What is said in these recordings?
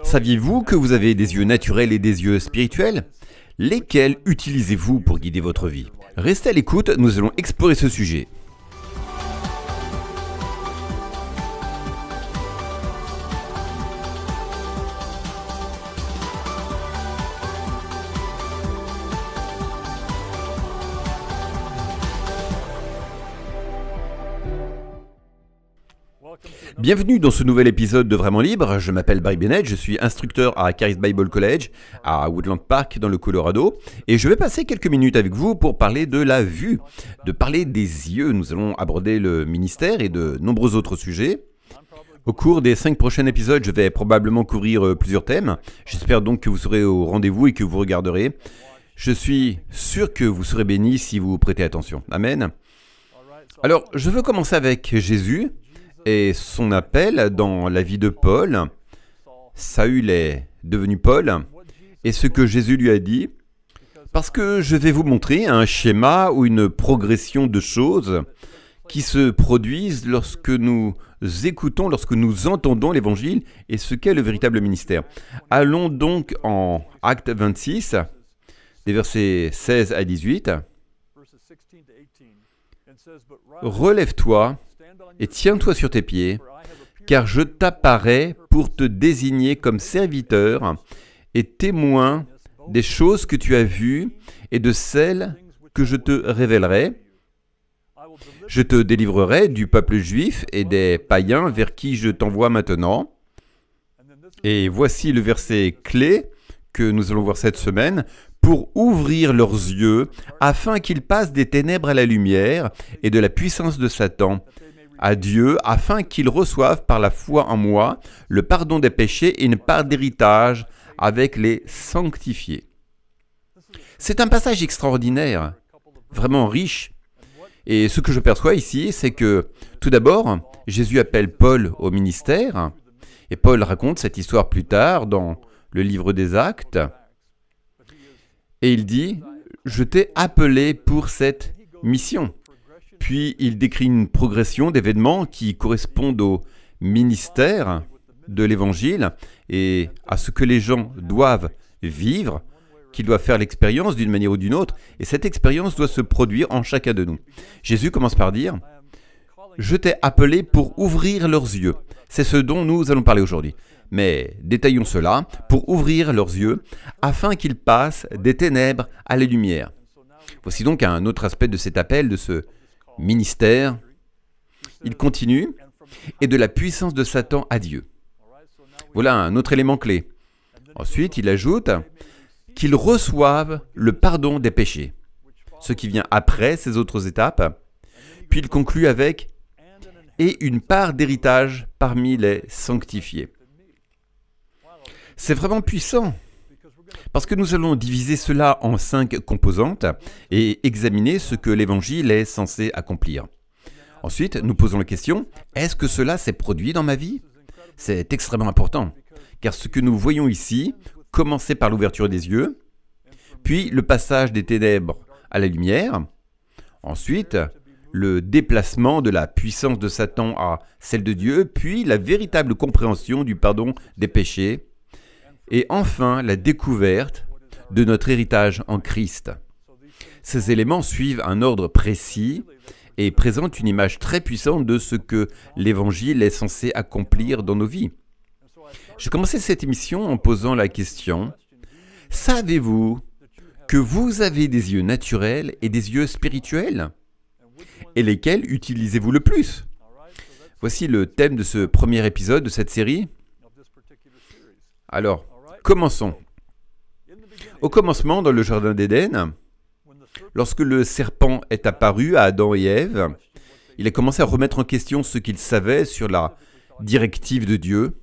Saviez-vous que vous avez des yeux naturels et des yeux spirituels? Lesquels utilisez-vous pour guider votre vie? Restez à l'écoute, nous allons explorer ce sujet. Bienvenue dans ce nouvel épisode de Vraiment Libre. Je m'appelle Barry Bennett, je suis instructeur à Charis Bible College à Woodland Park dans le Colorado et je vais passer quelques minutes avec vous pour parler de la vue, de parler des yeux. Nous allons aborder le ministère et de nombreux autres sujets. Au cours des 5 prochains épisodes, je vais probablement couvrir plusieurs thèmes. J'espère donc que vous serez au rendez-vous et que vous regarderez. Je suis sûr que vous serez bénis si vous prêtez attention. Amen. Alors, je veux commencer avec Jésus et son appel dans la vie de Paul. Saül est devenu Paul, et ce que Jésus lui a dit, parce que je vais vous montrer un schéma ou une progression de choses qui se produisent lorsque nous écoutons, lorsque nous entendons l'Évangile et ce qu'est le véritable ministère. Allons donc en Actes 26, des versets 16 à 18. Relève-toi et tiens-toi sur tes pieds, car je t'apparais pour te désigner comme serviteur et témoin des choses que tu as vues et de celles que je te révélerai. Je te délivrerai du peuple juif et des païens vers qui je t'envoie maintenant. Et voici le verset clé que nous allons voir cette semaine. Pour ouvrir leurs yeux, afin qu'ils passent des ténèbres à la lumière et de la puissance de Satan à Dieu, afin qu'ils reçoivent par la foi en moi le pardon des péchés et une part d'héritage avec les sanctifiés. C'est un passage extraordinaire, vraiment riche. Et ce que je perçois ici, c'est que, tout d'abord, Jésus appelle Paul au ministère, et Paul raconte cette histoire plus tard dans le livre des Actes, et il dit « Je t'ai appelé pour cette mission ». Puis il décrit une progression d'événements qui correspondent au ministère de l'Évangile et à ce que les gens doivent vivre, qu'ils doivent faire l'expérience d'une manière ou d'une autre, et cette expérience doit se produire en chacun de nous. Jésus commence par dire « Je t'ai appelé pour ouvrir leurs yeux ». C'est ce dont nous allons parler aujourd'hui. Mais détaillons cela, pour ouvrir leurs yeux, afin qu'ils passent des ténèbres à la lumière. Voici donc un autre aspect de cet appel, de ce ministère. Il continue, et de la puissance de Satan à Dieu. Voilà un autre élément clé. Ensuite, il ajoute qu'ils reçoivent le pardon des péchés, ce qui vient après ces autres étapes. Puis il conclut avec « et une part d'héritage parmi les sanctifiés ». C'est vraiment puissant, parce que nous allons diviser cela en 5 composantes et examiner ce que l'Évangile est censé accomplir. Ensuite, nous posons la question, est-ce que cela s'est produit dans ma vie? C'est extrêmement important, car ce que nous voyons ici, commencer par l'ouverture des yeux, puis le passage des ténèbres à la lumière, ensuite le déplacement de la puissance de Satan à celle de Dieu, puis la véritable compréhension du pardon des péchés, et enfin la découverte de notre héritage en Christ. Ces éléments suivent un ordre précis et présentent une image très puissante de ce que l'Évangile est censé accomplir dans nos vies. J'ai commencé cette émission en posant la question « Savez-vous que vous avez des yeux naturels et des yeux spirituels? Et lesquels utilisez-vous le plus ?» Voici le thème de ce premier épisode de cette série. Alors, commençons. Au commencement, dans le jardin d'Éden, lorsque le serpent est apparu à Adam et Ève, il a commencé à remettre en question ce qu'il savait sur la directive de Dieu.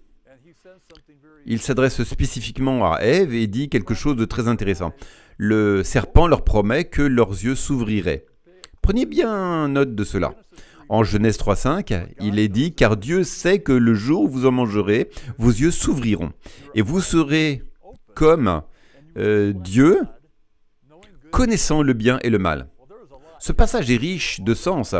Il s'adresse spécifiquement à Ève et dit quelque chose de très intéressant. Le serpent leur promet que leurs yeux s'ouvriraient. Prenez bien note de cela. En Genèse 3,5, il est dit « Car Dieu sait que le jour où vous en mangerez, vos yeux s'ouvriront, et vous serez comme Dieu, connaissant le bien et le mal. » Ce passage est riche de sens.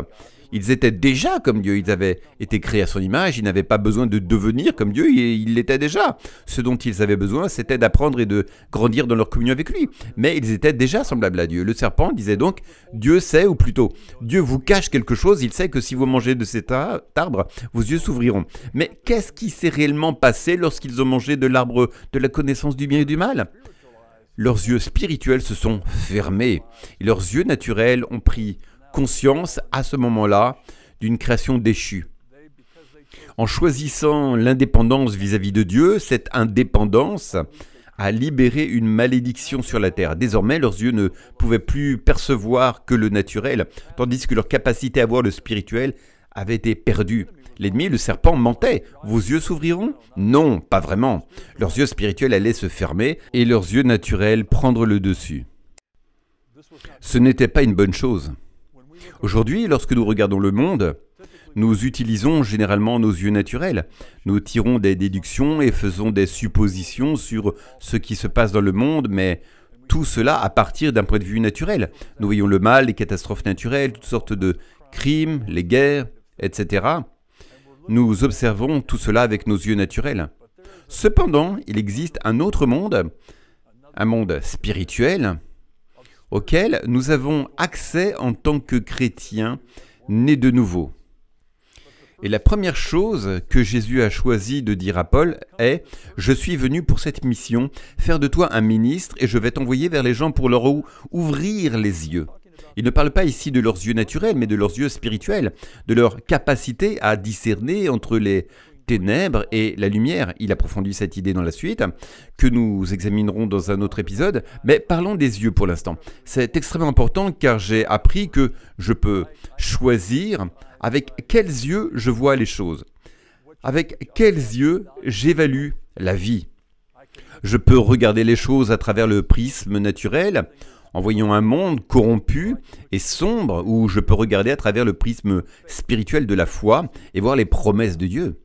Ils étaient déjà comme Dieu, ils avaient été créés à son image, ils n'avaient pas besoin de devenir comme Dieu, ils l'étaient déjà. Ce dont ils avaient besoin, c'était d'apprendre et de grandir dans leur communion avec lui. Mais ils étaient déjà semblables à Dieu. Le serpent disait donc, Dieu sait, ou plutôt, Dieu vous cache quelque chose, il sait que si vous mangez de cet arbre, vos yeux s'ouvriront. Mais qu'est-ce qui s'est réellement passé lorsqu'ils ont mangé de l'arbre de la connaissance du bien et du mal ? Leurs yeux spirituels se sont fermés et leurs yeux naturels ont pris conscience à ce moment-là d'une création déchue. En choisissant l'indépendance vis-à-vis de Dieu, cette indépendance a libéré une malédiction sur la terre. Désormais, leurs yeux ne pouvaient plus percevoir que le naturel, tandis que leur capacité à voir le spirituel avait été perdue. L'ennemi, le serpent, mentait. Vos yeux s'ouvriront ? Non, pas vraiment. Leurs yeux spirituels allaient se fermer et leurs yeux naturels prendre le dessus. Ce n'était pas une bonne chose. Aujourd'hui, lorsque nous regardons le monde, nous utilisons généralement nos yeux naturels. Nous tirons des déductions et faisons des suppositions sur ce qui se passe dans le monde, mais tout cela à partir d'un point de vue naturel. Nous voyons le mal, les catastrophes naturelles, toutes sortes de crimes, les guerres, etc. Nous observons tout cela avec nos yeux naturels. Cependant, il existe un autre monde, un monde spirituel, auquel nous avons accès en tant que chrétiens nés de nouveau. Et la première chose que Jésus a choisi de dire à Paul est « Je suis venu pour cette mission, faire de toi un ministre et je vais t'envoyer vers les gens pour leur ouvrir les yeux. » Il ne parle pas ici de leurs yeux naturels, mais de leurs yeux spirituels, de leur capacité à discerner entre les ténèbres et la lumière. Il approfondit cette idée dans la suite, que nous examinerons dans un autre épisode. Mais parlons des yeux pour l'instant. C'est extrêmement important car j'ai appris que je peux choisir avec quels yeux je vois les choses, avec quels yeux j'évalue la vie. Je peux regarder les choses à travers le prisme naturel, en voyant un monde corrompu et sombre, où je peux regarder à travers le prisme spirituel de la foi et voir les promesses de Dieu.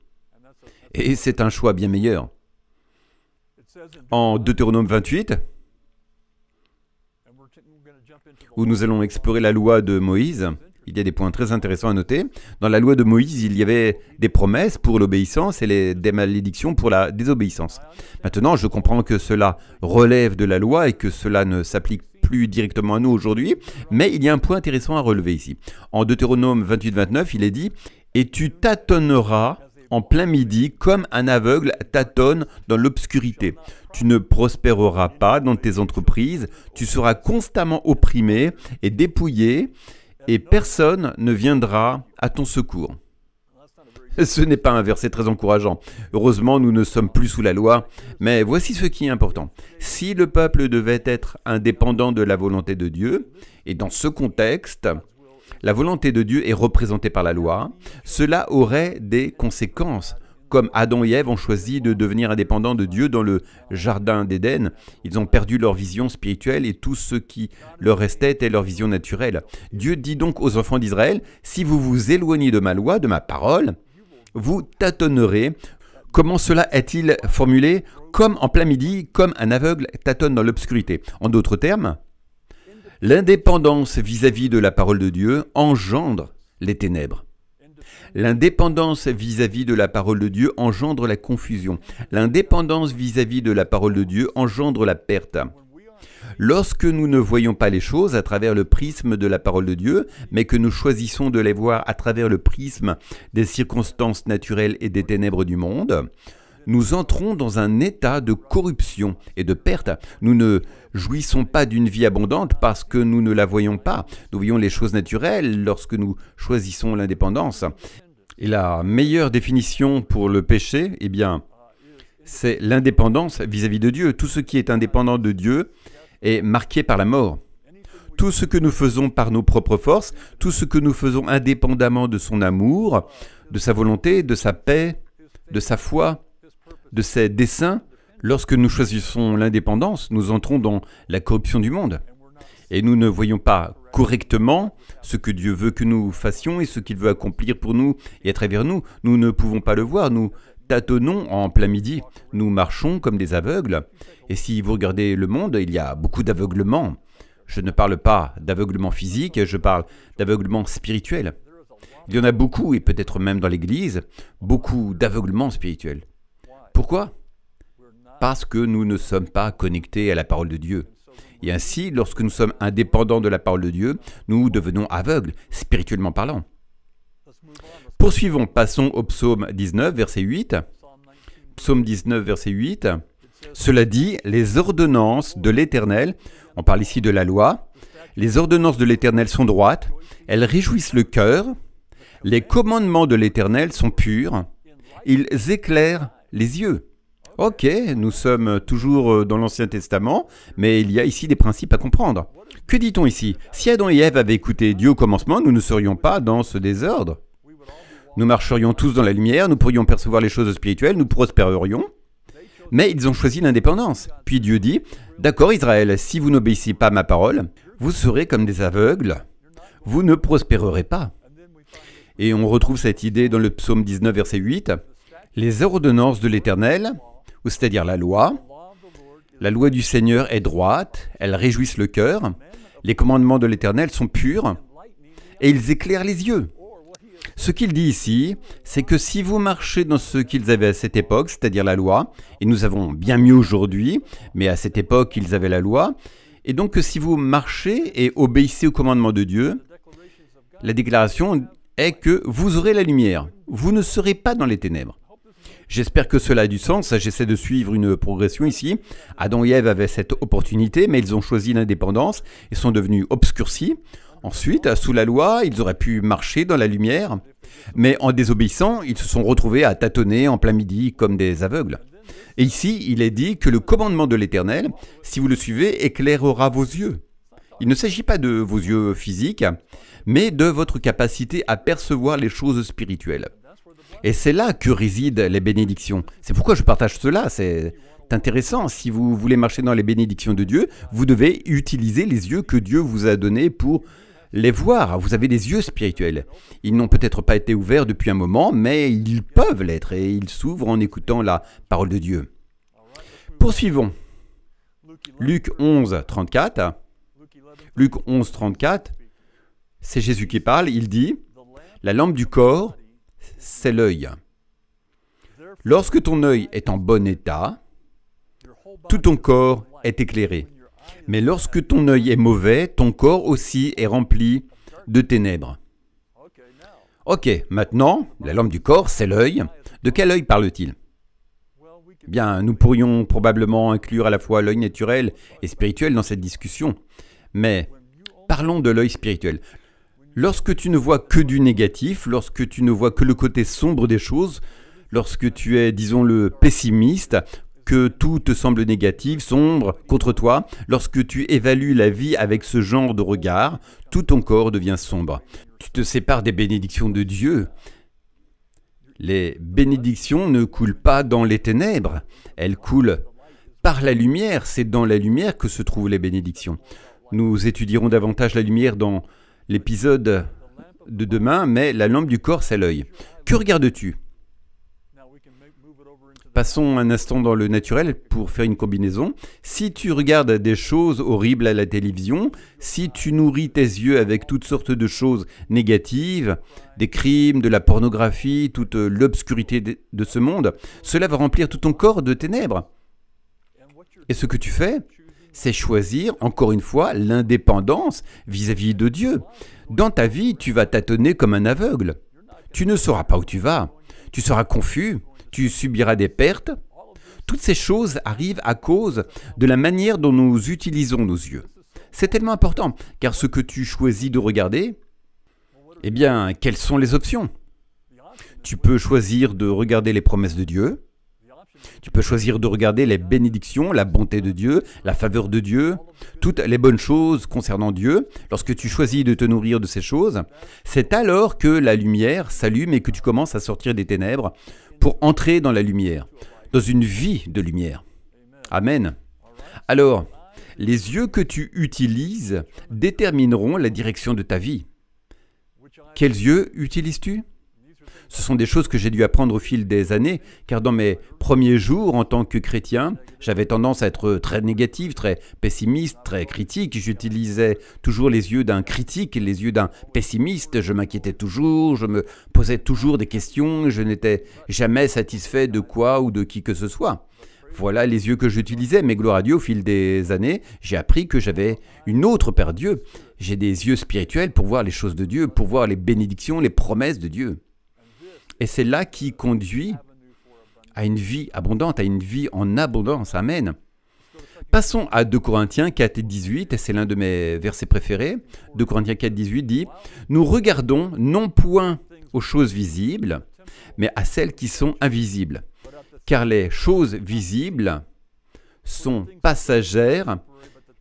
Et c'est un choix bien meilleur. En Deutéronome 28, où nous allons explorer la loi de Moïse, il y a des points très intéressants à noter. Dans la loi de Moïse, il y avait des promesses pour l'obéissance et des malédictions pour la désobéissance. Maintenant, je comprends que cela relève de la loi et que cela ne s'applique plus directement à nous aujourd'hui, mais il y a un point intéressant à relever ici. En Deutéronome 28-29, il est dit « Et tu tâtonneras en plein midi comme un aveugle tâtonne dans l'obscurité. Tu ne prospéreras pas dans tes entreprises, tu seras constamment opprimé et dépouillé, et personne ne viendra à ton secours. » Ce n'est pas un verset très encourageant. Heureusement, nous ne sommes plus sous la loi, mais voici ce qui est important. Si le peuple devait être indépendant de la volonté de Dieu, et dans ce contexte, la volonté de Dieu est représentée par la loi, cela aurait des conséquences. Comme Adam et Ève ont choisi de devenir indépendants de Dieu dans le jardin d'Éden, ils ont perdu leur vision spirituelle et tout ce qui leur restait était leur vision naturelle. Dieu dit donc aux enfants d'Israël, « Si vous vous éloignez de ma loi, de ma parole, vous tâtonnerez. » Comment cela est-il formulé ? Comme en plein midi, comme un aveugle tâtonne dans l'obscurité. En d'autres termes, l'indépendance vis-à-vis de la parole de Dieu engendre les ténèbres. L'indépendance vis-à-vis de la parole de Dieu engendre la confusion. L'indépendance vis-à-vis de la parole de Dieu engendre la perte. Lorsque nous ne voyons pas les choses à travers le prisme de la parole de Dieu, mais que nous choisissons de les voir à travers le prisme des circonstances naturelles et des ténèbres du monde, nous entrons dans un état de corruption et de perte. Nous ne jouissons pas d'une vie abondante parce que nous ne la voyons pas. Nous voyons les choses naturelles lorsque nous choisissons l'indépendance. Et la meilleure définition pour le péché, eh bien, c'est l'indépendance vis-à-vis de Dieu. Tout ce qui est indépendant de Dieu est marqué par la mort. Tout ce que nous faisons par nos propres forces, tout ce que nous faisons indépendamment de son amour, de sa volonté, de sa paix, de sa foi, de ses desseins, lorsque nous choisissons l'indépendance, nous entrons dans la corruption du monde. Et nous ne voyons pas correctement ce que Dieu veut que nous fassions et ce qu'il veut accomplir pour nous et à travers nous. Nous ne pouvons pas le voir, nous tâtonnons en plein midi, nous marchons comme des aveugles. Et si vous regardez le monde, il y a beaucoup d'aveuglement. Je ne parle pas d'aveuglement physique, je parle d'aveuglement spirituel. Il y en a beaucoup, et peut-être même dans l'Église, beaucoup d'aveuglement spirituel. Pourquoi? Parce que nous ne sommes pas connectés à la parole de Dieu. Et ainsi, lorsque nous sommes indépendants de la parole de Dieu, nous devenons aveugles, spirituellement parlant. Poursuivons, passons au psaume 19, verset 8. Psaume 19, verset 8. Cela dit, les ordonnances de l'Éternel, on parle ici de la loi, les ordonnances de l'Éternel sont droites, elles réjouissent le cœur, les commandements de l'Éternel sont purs, ils éclairent les yeux. Ok, nous sommes toujours dans l'Ancien Testament, mais il y a ici des principes à comprendre. Que dit-on ici? Si Adam et Ève avaient écouté Dieu au commencement, nous ne serions pas dans ce désordre. Nous marcherions tous dans la lumière, nous pourrions percevoir les choses spirituelles, nous prospérerions. Mais ils ont choisi l'indépendance. Puis Dieu dit, « D'accord Israël, si vous n'obéissez pas à ma parole, vous serez comme des aveugles, vous ne prospérerez pas. » Et on retrouve cette idée dans le psaume 19, verset 8. « Les ordonnances de l'Éternel, ou c'est-à-dire la loi du Seigneur est droite, elles réjouissent le cœur, les commandements de l'Éternel sont purs, et ils éclairent les yeux. » Ce qu'il dit ici, c'est que si vous marchez dans ce qu'ils avaient à cette époque, c'est-à-dire la loi, et nous avons bien mieux aujourd'hui, mais à cette époque, ils avaient la loi, et donc que si vous marchez et obéissez aux commandements de Dieu, la déclaration est que vous aurez la lumière, vous ne serez pas dans les ténèbres. J'espère que cela a du sens, j'essaie de suivre une progression ici. Adam et Ève avaient cette opportunité, mais ils ont choisi l'indépendance et sont devenus obscurcis. Ensuite, sous la loi, ils auraient pu marcher dans la lumière, mais en désobéissant, ils se sont retrouvés à tâtonner en plein midi comme des aveugles. Et ici, il est dit que le commandement de l'Éternel, si vous le suivez, éclairera vos yeux. Il ne s'agit pas de vos yeux physiques, mais de votre capacité à percevoir les choses spirituelles. Et c'est là que résident les bénédictions. C'est pourquoi je partage cela, c'est intéressant. Si vous voulez marcher dans les bénédictions de Dieu, vous devez utiliser les yeux que Dieu vous a donnés pour les voir. Vous avez des yeux spirituels. Ils n'ont peut-être pas été ouverts depuis un moment, mais ils peuvent l'être et ils s'ouvrent en écoutant la parole de Dieu. Poursuivons. Luc 11, 34. Luc 11, 34. C'est Jésus qui parle. Il dit, « La lampe du corps, c'est l'œil. Lorsque ton œil est en bon état, tout ton corps est éclairé. Mais lorsque ton œil est mauvais, ton corps aussi est rempli de ténèbres. » Ok, maintenant, la lampe du corps, c'est l'œil. De quel œil parle-t-il? Bien, nous pourrions probablement inclure à la fois l'œil naturel et spirituel dans cette discussion. Mais parlons de l'œil spirituel. Lorsque tu ne vois que du négatif, lorsque tu ne vois que le côté sombre des choses, lorsque tu es, disons-le, pessimiste, que tout te semble négatif, sombre, contre toi, lorsque tu évalues la vie avec ce genre de regard, tout ton corps devient sombre. Tu te sépares des bénédictions de Dieu. Les bénédictions ne coulent pas dans les ténèbres, elles coulent par la lumière. C'est dans la lumière que se trouvent les bénédictions. Nous étudierons davantage la lumière dans l'épisode de demain, mais la lampe du corps, c'est l'œil. Que regardes-tu? Passons un instant dans le naturel pour faire une combinaison. Si tu regardes des choses horribles à la télévision, si tu nourris tes yeux avec toutes sortes de choses négatives, des crimes, de la pornographie, toute l'obscurité de ce monde, cela va remplir tout ton corps de ténèbres. Et ce que tu fais, c'est choisir, encore une fois, l'indépendance vis-à-vis de Dieu. Dans ta vie, tu vas tâtonner comme un aveugle. Tu ne sauras pas où tu vas. Tu seras confus. Tu subiras des pertes. Toutes ces choses arrivent à cause de la manière dont nous utilisons nos yeux. C'est tellement important, car ce que tu choisis de regarder, eh bien, quelles sont les options? Tu peux choisir de regarder les promesses de Dieu. Tu peux choisir de regarder les bénédictions, la bonté de Dieu, la faveur de Dieu, toutes les bonnes choses concernant Dieu. Lorsque tu choisis de te nourrir de ces choses, c'est alors que la lumière s'allume et que tu commences à sortir des ténèbres pour entrer dans la lumière, dans une vie de lumière. Amen. Alors, les yeux que tu utilises détermineront la direction de ta vie. Quels yeux utilises-tu? Ce sont des choses que j'ai dû apprendre au fil des années, car dans mes premiers jours en tant que chrétien, j'avais tendance à être très négatif, très pessimiste, très critique. J'utilisais toujours les yeux d'un critique, les yeux d'un pessimiste. Je m'inquiétais toujours, je me posais toujours des questions, je n'étais jamais satisfait de quoi ou de qui que ce soit. Voilà les yeux que j'utilisais, mais gloire à Dieu, au fil des années, j'ai appris que j'avais une autre paire d'yeux. J'ai des yeux spirituels pour voir les choses de Dieu, pour voir les bénédictions, les promesses de Dieu. Et c'est là qui conduit à une vie abondante, à une vie en abondance. Amen. Passons à 2 Corinthiens 4 et 18, et c'est l'un de mes versets préférés. 2 Corinthiens 4, 18 dit « Nous regardons non point aux choses visibles, mais à celles qui sont invisibles. Car les choses visibles sont passagères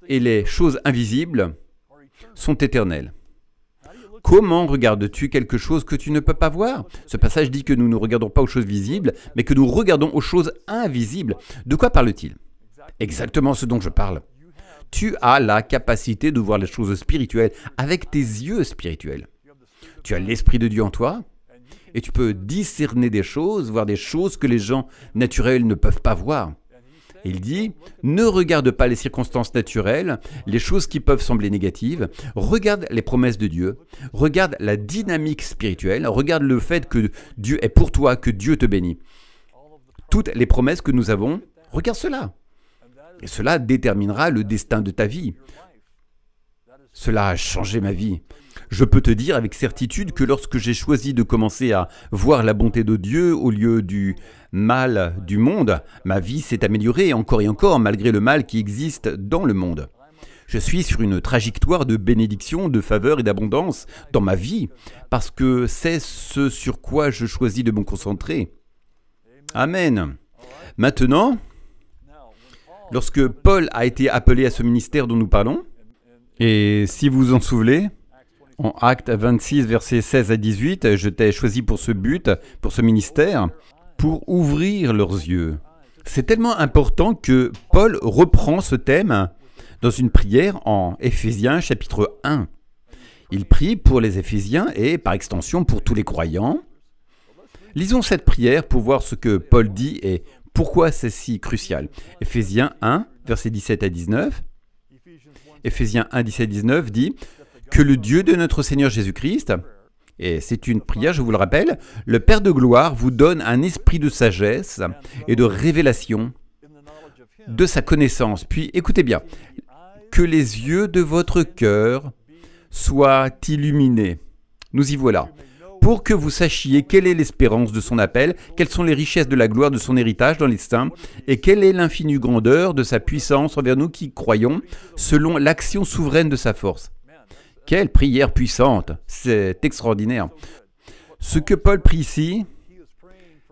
et les choses invisibles sont éternelles. » Comment regardes-tu quelque chose que tu ne peux pas voir? Ce passage dit que nous ne regardons pas aux choses visibles, mais que nous regardons aux choses invisibles. De quoi parle-t-il? Exactement ce dont je parle. Tu as la capacité de voir les choses spirituelles avec tes yeux spirituels. Tu as l'Esprit de Dieu en toi et tu peux discerner des choses, voir des choses que les gens naturels ne peuvent pas voir. Il dit, ne regarde pas les circonstances naturelles, les choses qui peuvent sembler négatives, regarde les promesses de Dieu, regarde la dynamique spirituelle, regarde le fait que Dieu est pour toi, que Dieu te bénit. Toutes les promesses que nous avons, regarde cela. Et cela déterminera le destin de ta vie. Cela a changé ma vie. Je peux te dire avec certitude que lorsque j'ai choisi de commencer à voir la bonté de Dieu au lieu du mal du monde, ma vie s'est améliorée et encore malgré le mal qui existe dans le monde. Je suis sur une trajectoire de bénédiction, de faveur et d'abondance dans ma vie parce que c'est ce sur quoi je choisis de me concentrer. Amen. Maintenant, lorsque Paul a été appelé à ce ministère dont nous parlons, et si vous vous en souvenez, en Actes 26, versets 16 à 18, je t'ai choisi pour ce but, pour ce ministère, pour ouvrir leurs yeux. C'est tellement important que Paul reprend ce thème dans une prière en Éphésiens chapitre 1. Il prie pour les Éphésiens et par extension pour tous les croyants. Lisons cette prière pour voir ce que Paul dit et pourquoi c'est si crucial. Éphésiens 1, versets 17 à 19. Éphésiens 1, 17-19 dit « Que le Dieu de notre Seigneur Jésus-Christ, et c'est une prière, je vous le rappelle, le Père de gloire vous donne un esprit de sagesse et de révélation de sa connaissance. Puis, écoutez bien, que les yeux de votre cœur soient illuminés. » Nous y voilà. Pour que vous sachiez quelle est l'espérance de son appel, quelles sont les richesses de la gloire de son héritage dans les saints, et quelle est l'infinie grandeur de sa puissance envers nous qui croyons, selon l'action souveraine de sa force. Quelle prière puissante! C'est extraordinaire. Ce que Paul prie ici,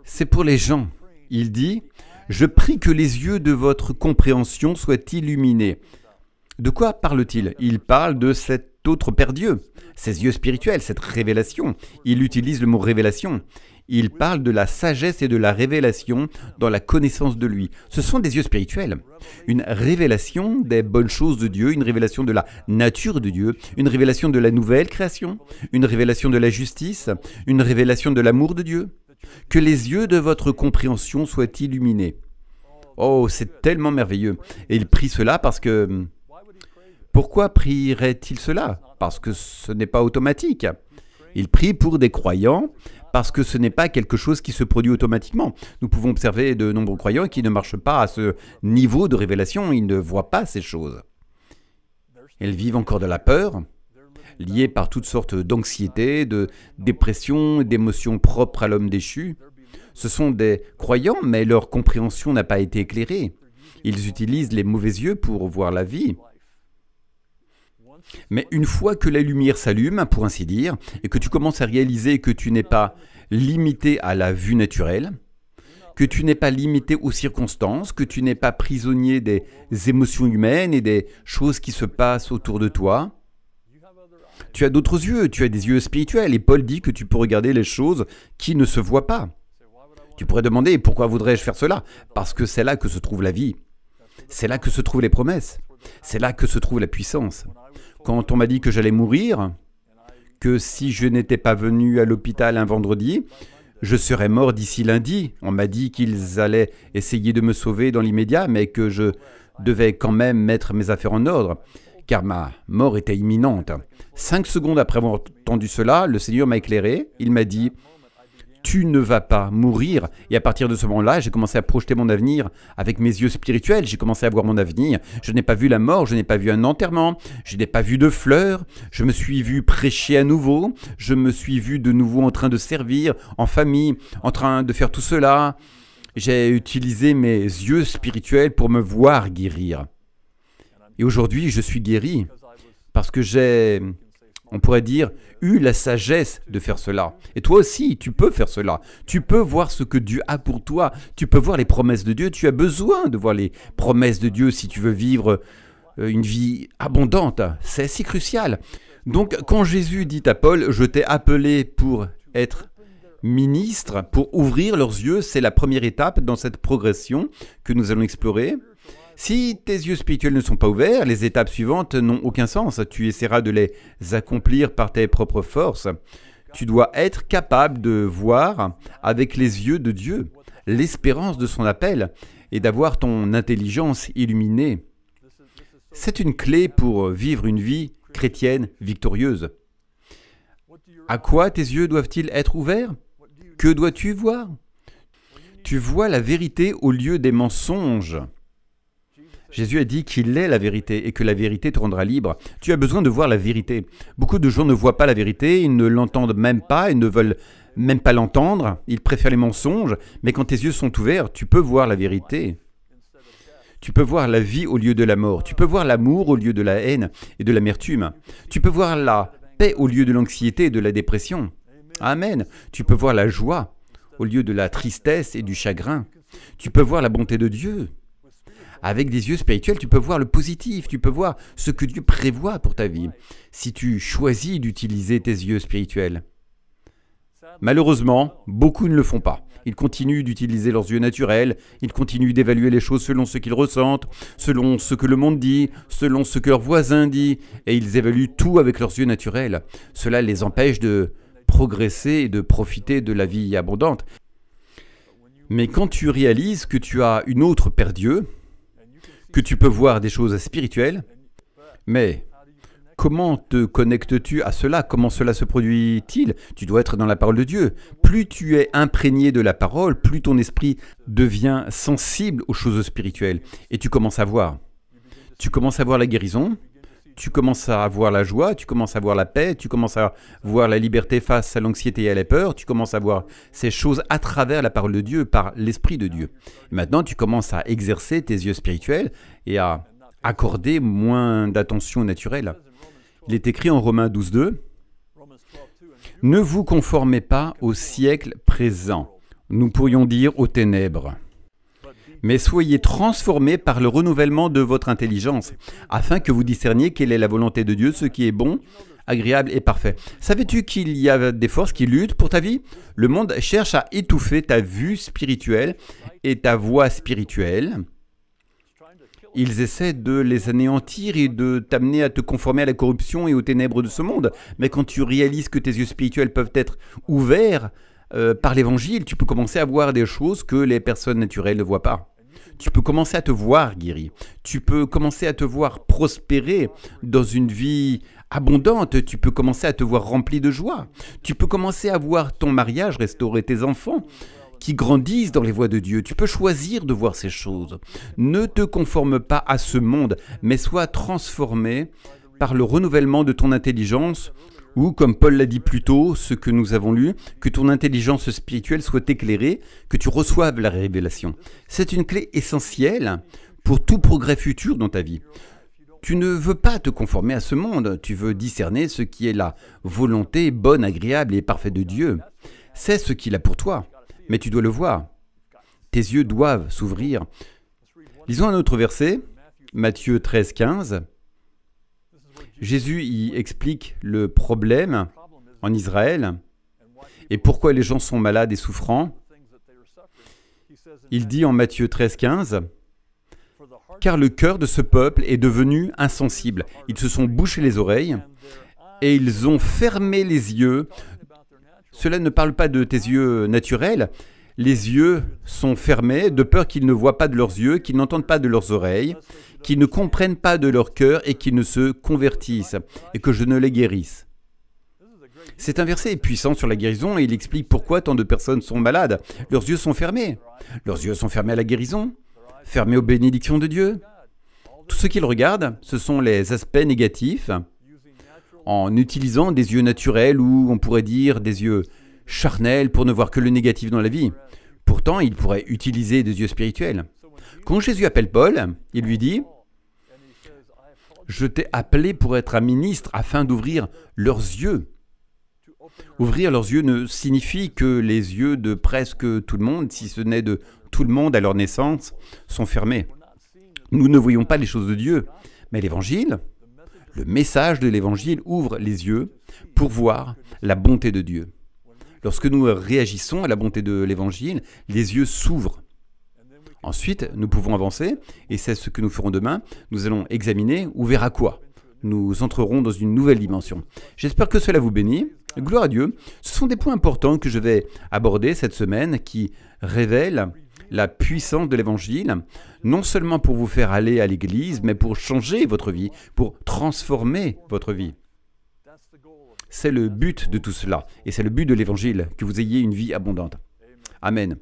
c'est pour les gens. Il dit « Je prie que les yeux de votre compréhension soient illuminés. » De quoi parle-t-il? Il parle de cet autre Père Dieu, ses yeux spirituels, cette révélation. Il utilise le mot révélation. Il parle de la sagesse et de la révélation dans la connaissance de lui. Ce sont des yeux spirituels. Une révélation des bonnes choses de Dieu, une révélation de la nature de Dieu, une révélation de la nouvelle création, une révélation de la justice, une révélation de l'amour de Dieu. Que les yeux de votre compréhension soient illuminés. Oh, c'est tellement merveilleux. Et il prie cela parce que... Pourquoi prierait-il cela? Parce que ce n'est pas automatique. Il prie pour des croyants parce que ce n'est pas quelque chose qui se produit automatiquement. Nous pouvons observer de nombreux croyants qui ne marchent pas à ce niveau de révélation, ils ne voient pas ces choses. Ils vivent encore de la peur, liée par toutes sortes d'anxiété, de dépression, d'émotions propres à l'homme déchu. Ce sont des croyants, mais leur compréhension n'a pas été éclairée. Ils utilisent les mauvais yeux pour voir la vie. Mais une fois que la lumière s'allume, pour ainsi dire, et que tu commences à réaliser que tu n'es pas limité à la vue naturelle, que tu n'es pas limité aux circonstances, que tu n'es pas prisonnier des émotions humaines et des choses qui se passent autour de toi, tu as d'autres yeux, tu as des yeux spirituels, et Paul dit que tu peux regarder les choses qui ne se voient pas. Tu pourrais demander, pourquoi voudrais-je faire cela? Parce que c'est là que se trouve la vie, c'est là que se trouvent les promesses, c'est là que se trouve la puissance. Quand on m'a dit que j'allais mourir, que si je n'étais pas venu à l'hôpital un vendredi, je serais mort d'ici lundi. On m'a dit qu'ils allaient essayer de me sauver dans l'immédiat, mais que je devais quand même mettre mes affaires en ordre, car ma mort était imminente. 5 secondes après avoir entendu cela, le Seigneur m'a éclairé. Il m'a dit « Tu ne vas pas mourir ». Et à partir de ce moment-là, j'ai commencé à projeter mon avenir avec mes yeux spirituels. J'ai commencé à voir mon avenir. Je n'ai pas vu la mort, je n'ai pas vu un enterrement, je n'ai pas vu de fleurs. Je me suis vu prêcher à nouveau. Je me suis vu de nouveau en train de servir, en famille, en train de faire tout cela. J'ai utilisé mes yeux spirituels pour me voir guérir. Et aujourd'hui, je suis guéri parce que j'ai, on pourrait dire, eu la sagesse de faire cela. Et toi aussi, tu peux faire cela. Tu peux voir ce que Dieu a pour toi. Tu peux voir les promesses de Dieu. Tu as besoin de voir les promesses de Dieu si tu veux vivre une vie abondante. C'est si crucial. Donc, quand Jésus dit à Paul, « Je t'ai appelé pour être ministre, pour ouvrir leurs yeux », c'est la première étape dans cette progression que nous allons explorer. Si tes yeux spirituels ne sont pas ouverts, les étapes suivantes n'ont aucun sens. Tu essaieras de les accomplir par tes propres forces. Tu dois être capable de voir avec les yeux de Dieu l'espérance de son appel et d'avoir ton intelligence illuminée. C'est une clé pour vivre une vie chrétienne victorieuse. À quoi tes yeux doivent-ils être ouverts? Que dois-tu voir? Tu vois la vérité au lieu des mensonges. Jésus a dit qu'il est la vérité et que la vérité te rendra libre. Tu as besoin de voir la vérité. Beaucoup de gens ne voient pas la vérité, ils ne l'entendent même pas, ils ne veulent même pas l'entendre, ils préfèrent les mensonges, mais quand tes yeux sont ouverts, tu peux voir la vérité. Tu peux voir la vie au lieu de la mort. Tu peux voir l'amour au lieu de la haine et de l'amertume. Tu peux voir la paix au lieu de l'anxiété et de la dépression. Amen. Tu peux voir la joie au lieu de la tristesse et du chagrin. Tu peux voir la bonté de Dieu. Avec des yeux spirituels, tu peux voir le positif, tu peux voir ce que Dieu prévoit pour ta vie, si tu choisis d'utiliser tes yeux spirituels. Malheureusement, beaucoup ne le font pas. Ils continuent d'utiliser leurs yeux naturels, ils continuent d'évaluer les choses selon ce qu'ils ressentent, selon ce que le monde dit, selon ce que leur voisin dit, et ils évaluent tout avec leurs yeux naturels. Cela les empêche de progresser et de profiter de la vie abondante. Mais quand tu réalises que tu as une autre paire d'yeux, que tu peux voir des choses spirituelles, mais comment te connectes-tu à cela? Comment cela se produit-il? Tu dois être dans la parole de Dieu. Plus tu es imprégné de la parole, plus ton esprit devient sensible aux choses spirituelles. Et tu commences à voir. Tu commences à voir la guérison, tu commences à voir la joie, tu commences à voir la paix, tu commences à voir la liberté face à l'anxiété et à la peur, tu commences à voir ces choses à travers la parole de Dieu, par l'Esprit de Dieu. Et maintenant, tu commences à exercer tes yeux spirituels et à accorder moins d'attention naturelle. Il est écrit en Romains 12:2, « Ne vous conformez pas au siècle présent, nous pourrions dire aux ténèbres. Mais soyez transformés par le renouvellement de votre intelligence, afin que vous discerniez quelle est la volonté de Dieu, ce qui est bon, agréable et parfait. » Savais-tu qu'il y a des forces qui luttent pour ta vie? Le monde cherche à étouffer ta vue spirituelle et ta voix spirituelle. Ils essaient de les anéantir et de t'amener à te conformer à la corruption et aux ténèbres de ce monde. Mais quand tu réalises que tes yeux spirituels peuvent être ouverts, par l'évangile, tu peux commencer à voir des choses que les personnes naturelles ne voient pas. Tu peux commencer à te voir guéri. Tu peux commencer à te voir prospérer dans une vie abondante. Tu peux commencer à te voir rempli de joie. Tu peux commencer à voir ton mariage restaurer, tes enfants qui grandissent dans les voies de Dieu. Tu peux choisir de voir ces choses. Ne te conforme pas à ce monde, mais sois transformé par le renouvellement de ton intelligence. Ou, comme Paul l'a dit plus tôt, ce que nous avons lu, que ton intelligence spirituelle soit éclairée, que tu reçoives la révélation. C'est une clé essentielle pour tout progrès futur dans ta vie. Tu ne veux pas te conformer à ce monde, tu veux discerner ce qui est la volonté bonne, agréable et parfaite de Dieu. C'est ce qu'il a pour toi, mais tu dois le voir. Tes yeux doivent s'ouvrir. Lisons un autre verset, Matthieu 13:15. Jésus y explique le problème en Israël et pourquoi les gens sont malades et souffrants. Il dit en Matthieu 13:15, « Car le cœur de ce peuple est devenu insensible. Ils se sont bouchés les oreilles et ils ont fermé les yeux Cela ne parle pas de tes yeux naturels. Les yeux sont fermés de peur qu'ils ne voient pas de leurs yeux, qu'ils n'entendent pas de leurs oreilles, qu'ils ne comprennent pas de leur cœur et qu'ils ne se convertissent et que je ne les guérisse. C'est un verset puissant sur la guérison et il explique pourquoi tant de personnes sont malades. Leurs yeux sont fermés. Leurs yeux sont fermés à la guérison, fermés aux bénédictions de Dieu. Tout ce qu'ils regardent, ce sont les aspects négatifs en utilisant des yeux naturels ou on pourrait dire des yeux charnels pour ne voir que le négatif dans la vie. Pourtant, ils pourraient utiliser des yeux spirituels. Quand Jésus appelle Paul, il lui dit « Je t'ai appelé pour être un ministre afin d'ouvrir leurs yeux. » Ouvrir leurs yeux ne signifie que les yeux de presque tout le monde, si ce n'est de tout le monde à leur naissance, sont fermés. Nous ne voyons pas les choses de Dieu, mais l'Évangile, le message de l'Évangile ouvre les yeux pour voir la bonté de Dieu. Lorsque nous réagissons à la bonté de l'Évangile, les yeux s'ouvrent. Ensuite, nous pouvons avancer, et c'est ce que nous ferons demain. Nous allons examiner ou verra quoi. Nous entrerons dans une nouvelle dimension. J'espère que cela vous bénit. Gloire à Dieu. Ce sont des points importants que je vais aborder cette semaine qui révèlent la puissance de l'Évangile, non seulement pour vous faire aller à l'Église, mais pour changer votre vie, pour transformer votre vie. C'est le but de tout cela, et c'est le but de l'Évangile, que vous ayez une vie abondante. Amen.